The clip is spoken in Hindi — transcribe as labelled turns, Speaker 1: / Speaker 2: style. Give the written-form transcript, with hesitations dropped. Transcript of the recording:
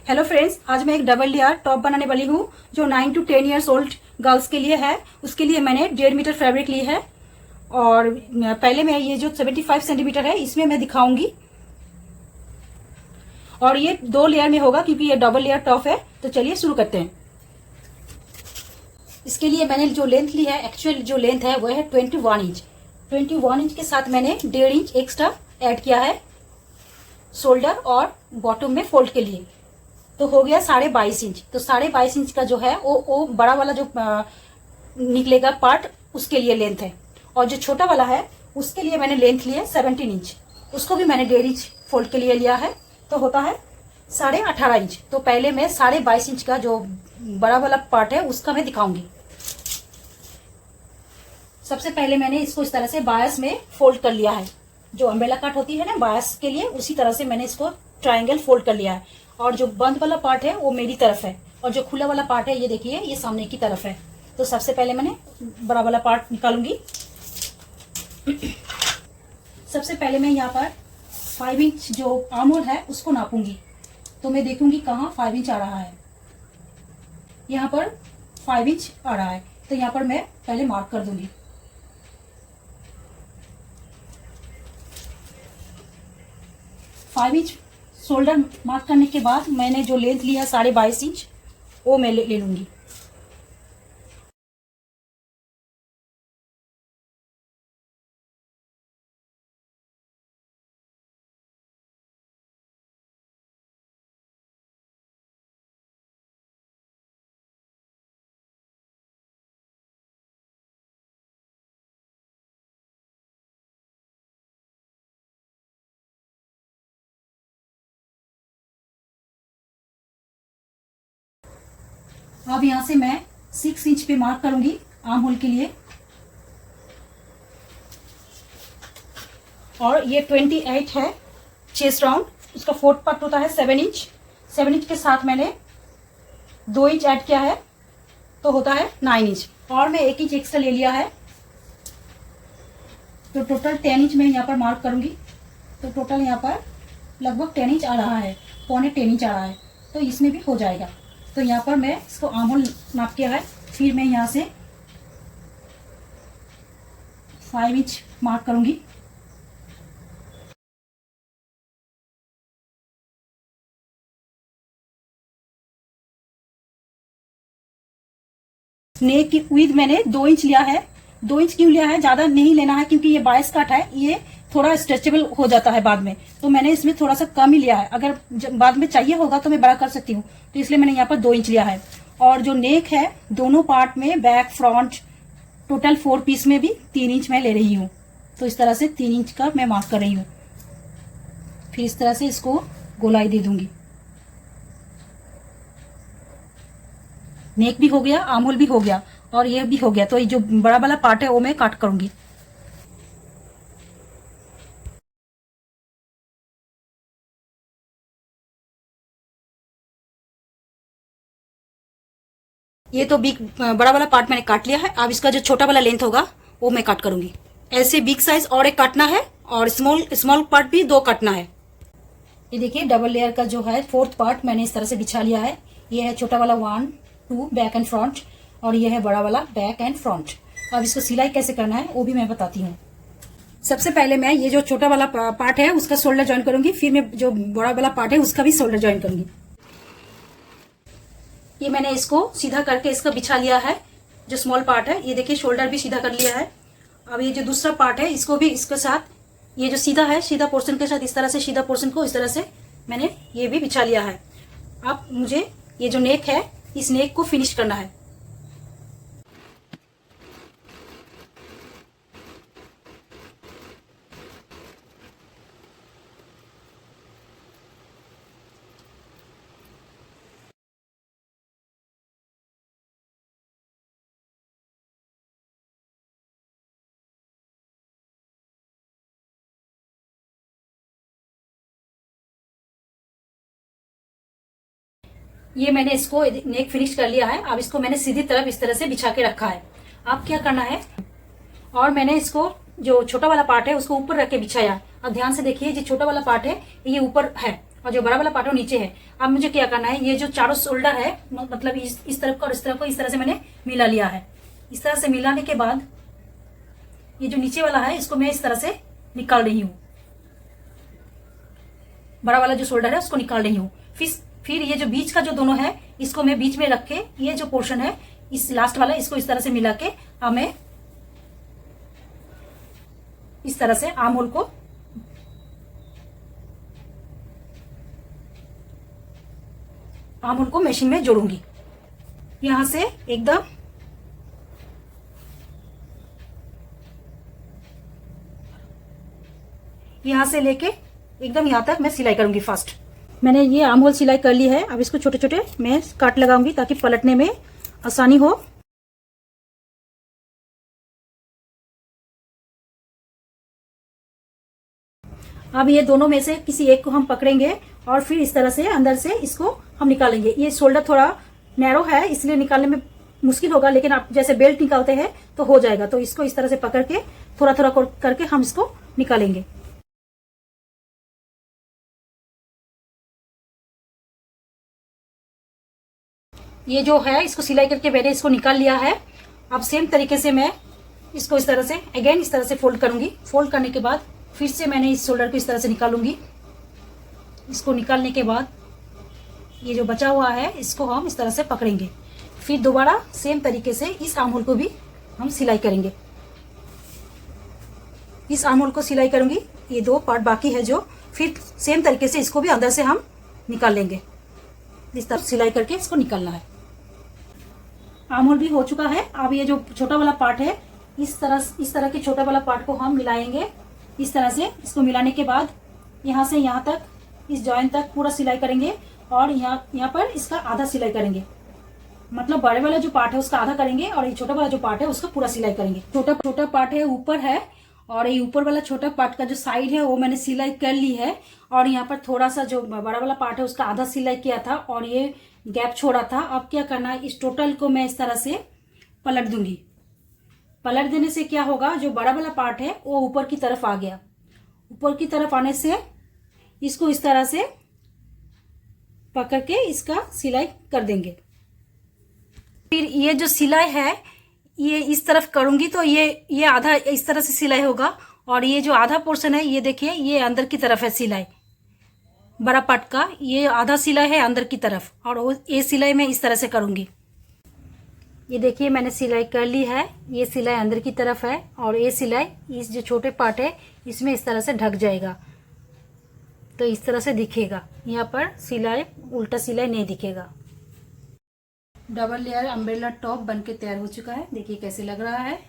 Speaker 1: हेलो फ्रेंड्स, आज मैं एक डबल लेयर टॉप बनाने वाली हूँ जो 9 to 10 ईयर्स ओल्ड गर्ल्स के लिए है। उसके लिए मैंने 1.5 मीटर फैब्रिक ली है और पहले मैं ये जो 75 सेंटीमीटर है इसमें मैं दिखाऊंगी और ये 2 लेयर में होगा क्योंकि ये डबल लेयर टॉप है। तो चलिए शुरू करते हैं। इसके लिए मैंने जो लेंथ ली है, एक्चुअल जो लेंथ है वो है 21 इंच। 21 इंच के साथ मैंने 1.5 इंच एक्स्ट्रा ऐड किया है शोल्डर और बॉटम में फोल्ड के लिए, तो हो गया 22.5 इंच। तो 22.5 इंच का जो है वो बड़ा वाला जो निकलेगा पार्ट उसके लिए लेंथ है, और जो छोटा वाला है उसके लिए मैंने लेंथ लिया 17 इंच। उसको भी मैंने 1.5 इंच फोल्ड के लिए लिया है, तो होता है 18.5 इंच। तो पहले मैं 22.5 इंच का जो बड़ा वाला पार्ट है उसका मैं दिखाऊंगी। सबसे पहले मैंने इसको इस तरह से बायस में फोल्ड कर लिया है। जो अम्ब्रेला कट होती है ना बायस के लिए, उसी तरह से मैंने इसको ट्रायंगल फोल्ड कर लिया है। और जो बंद वाला पार्ट है वो मेरी तरफ है और जो खुला वाला पार्ट है ये देखिए ये सामने की तरफ है। तो सबसे पहले मैंने बड़ा वाला पार्ट निकालूंगी। सबसे पहले मैं यहाँ पर 5 इंच जो आर्म होल है उसको नापूंगी। तो मैं देखूंगी कहाँ 5 इंच आ रहा है। यहाँ पर 5 इंच आ रहा है, तो यहाँ पर मैं पहले मार्क कर दूंगी। फाइव इंच शोल्डर मार्क करने के बाद मैंने जो लेंथ लिया 22.5 इंच वो मैं ले लूंगी। अब यहाँ से मैं 6 इंच पे मार्क करूंगी आर्म होल के लिए, और ये 28 है चेस्ट राउंड। उसका फोर्थ पार्ट होता है 7 इंच। 7 इंच के साथ मैंने 2 इंच ऐड किया है, तो होता है 9 इंच। और मैं 1 इंच एक्स्ट्रा ले लिया है, तो टोटल 10 इंच मैं यहाँ पर मार्क करूंगी। तो टोटल यहाँ पर लगभग 10 इंच आ रहा है, पौने 10 इंच आ रहा है, तो इसमें भी हो जाएगा। तो यहाँ पर मैं इसको आर्म होल नाप किया है। फिर मैं यहाँ से 5 इंच मार्क करूंगी। नेक की विड्थ मैंने 2 इंच लिया है। 2 इंच क्यों लिया है, ज्यादा नहीं लेना है क्योंकि ये बायस कट है, ये थोड़ा स्ट्रेचेबल हो जाता है बाद में। तो मैंने इसमें थोड़ा सा कम ही लिया है, अगर बाद में चाहिए होगा तो मैं बड़ा कर सकती हूँ। तो इसलिए मैंने यहाँ पर 2 इंच लिया है। और जो नेक है दोनों पार्ट में, बैक फ्रंट टोटल 4 पीस में भी 3 इंच मैं ले रही हूँ। तो इस तरह से 3 इंच का मैं मार्क कर रही हूँ। फिर इस तरह से इसको गोलाई दे दूंगी। नेक भी हो गया, आर्म होल भी हो गया और ये भी हो गया। तो ये जो बड़ा वाला पार्ट है वो मैं कट करूंगी। ये तो बिग बड़ा वाला पार्ट मैंने काट लिया है। अब इसका जो छोटा वाला लेंथ होगा वो मैं कट करूंगी। ऐसे बिग साइज और एक काटना है और स्मॉल स्मॉल पार्ट भी 2 काटना है। ये देखिए डबल लेयर का जो है फोर्थ पार्ट मैंने इस तरह से बिछा लिया है। ये है छोटा वाला 1 2 बैक एंड फ्रंट, और ये है बड़ा वाला बैक एंड फ्रंट। अब इसको सिलाई कैसे करना है वो भी मैं बताती हूँ। सबसे पहले मैं ये जो छोटा वाला पार्ट है उसका शोल्डर ज्वाइन करूंगी, फिर मैं जो बड़ा वाला पार्ट है उसका भी शोल्डर ज्वाइन करूंगी। ये मैंने इसको सीधा करके इसका बिछा लिया है। जो स्मॉल पार्ट है ये देखिए शोल्डर भी सीधा कर लिया है। अब ये जो दूसरा पार्ट है इसको भी इसके साथ, ये जो सीधा है सीधा पोर्शन के साथ इस तरह से सीधा पोर्शन को इस तरह से मैंने ये भी बिछा लिया है। अब मुझे ये जो नेक है इस नेक को फिनिश करना है। ये मैंने इसको नेक फिनिश कर लिया है। अब इसको मैंने सीधी तरफ इस तरह से बिछा के रखा है। अब क्या करना है, और मैंने इसको जो छोटा वाला पार्ट है उसको ऊपर रख के बिछाया। अब ध्यान से देखिए जो छोटा वाला पार्ट है ये ऊपर है और जो बड़ा वाला पार्ट है वो नीचे है। अब मुझे क्या करना है, ये जो चारों शोल्डर है मतलब इस तरफ का और इस तरफ को इस तरह से मैंने मिला लिया है। इस तरह से मिलाने के बाद ये जो नीचे वाला है इसको मैं इस तरह से निकाल रही हूँ, बड़ा वाला जो शोल्डर है उसको निकाल रही हूँ। फिर ये जो बीच का जो दोनों है इसको मैं बीच में रख के ये जो पोर्शन है इस लास्ट वाला इसको इस तरह से मिला के अब मैं इस तरह से आर्म होल को मशीन में जोड़ूंगी। यहां से एकदम यहां से लेके एकदम यहां तक मैं सिलाई करूंगी। फर्स्ट मैंने ये आर्म होल सिलाई कर ली है। अब इसको छोटे छोटे मैं काट लगाऊंगी ताकि पलटने में आसानी हो। अब ये दोनों में से किसी एक को हम पकड़ेंगे और फिर इस तरह से अंदर से इसको हम निकालेंगे। ये शोल्डर थोड़ा नैरो है इसलिए निकालने में मुश्किल होगा, लेकिन आप जैसे बेल्ट निकालते हैं तो हो जाएगा। तो इसको इस तरह से पकड़ के थोड़ा थोड़ा करके हम इसको निकालेंगे। ये जो है इसको सिलाई करके मैंने इसको निकाल लिया है। अब सेम तरीके से मैं इसको इस तरह से अगेन इस तरह से फोल्ड करूंगी। फोल्ड करने के बाद फिर से मैंने इस शोल्डर को इस तरह से निकालूंगी। इसको निकालने के बाद ये जो बचा हुआ है इसको हम इस तरह से पकड़ेंगे। फिर दोबारा सेम तरीके से इस आर्म होल को भी हम सिलाई करेंगे। इस आर्म होल को सिलाई करूंगी, ये दो पार्ट बाकी है जो, फिर सेम तरीके से इसको भी अंदर से हम निकाल लेंगे। इस तरह सिलाई करके इसको निकालना है। आर्म होल भी हो चुका है। अब ये जो छोटा वाला पार्ट है इस तरह के छोटा वाला पार्ट को हम मिलाएंगे। इस तरह से इसको मिलाने के बाद यहाँ से यहाँ तक इस जॉइंट तक पूरा सिलाई करेंगे और यहाँ पर इसका आधा सिलाई करेंगे। मतलब बड़े वाला जो पार्ट है उसका आधा करेंगे और ये छोटा वाला जो पार्ट है उसका पूरा सिलाई करेंगे। छोटा पार्ट है ऊपर है और ये ऊपर वाला छोटा पार्ट का जो साइड है वो मैंने सिलाई कर ली है। और यहाँ पर थोड़ा सा जो बड़ा वाला पार्ट है उसका आधा सिलाई किया था और ये गैप छोड़ा था। अब क्या करना है, इस टोटल को मैं इस तरह से पलट दूंगी। पलट देने से क्या होगा, जो बड़ा वाला पार्ट है वो ऊपर की तरफ आ गया। ऊपर की तरफ आने से इसको इस तरह से पकड़ के इसका सिलाई कर देंगे। फिर ये जो सिलाई है ये इस तरफ करूंगी तो ये आधा इस तरह से सिलाई होगा और ये जो आधा पोर्शन है ये देखिए ये अंदर की तरफ है सिलाई। बड़ा पार्ट का ये आधा सिलाई है अंदर की तरफ और ये सिलाई मैं इस तरह से करूंगी। ये देखिए मैंने सिलाई कर ली है। ये सिलाई अंदर की तरफ है और ये सिलाई इस जो छोटे पार्ट है इसमें इस तरह से ढक जाएगा तो इस तरह से दिखेगा। यहाँ पर सिलाई उल्टा सिलाई नहीं दिखेगा। डबल लेयर अम्ब्रेला टॉप बनके तैयार हो चुका है। देखिए कैसे लग रहा है।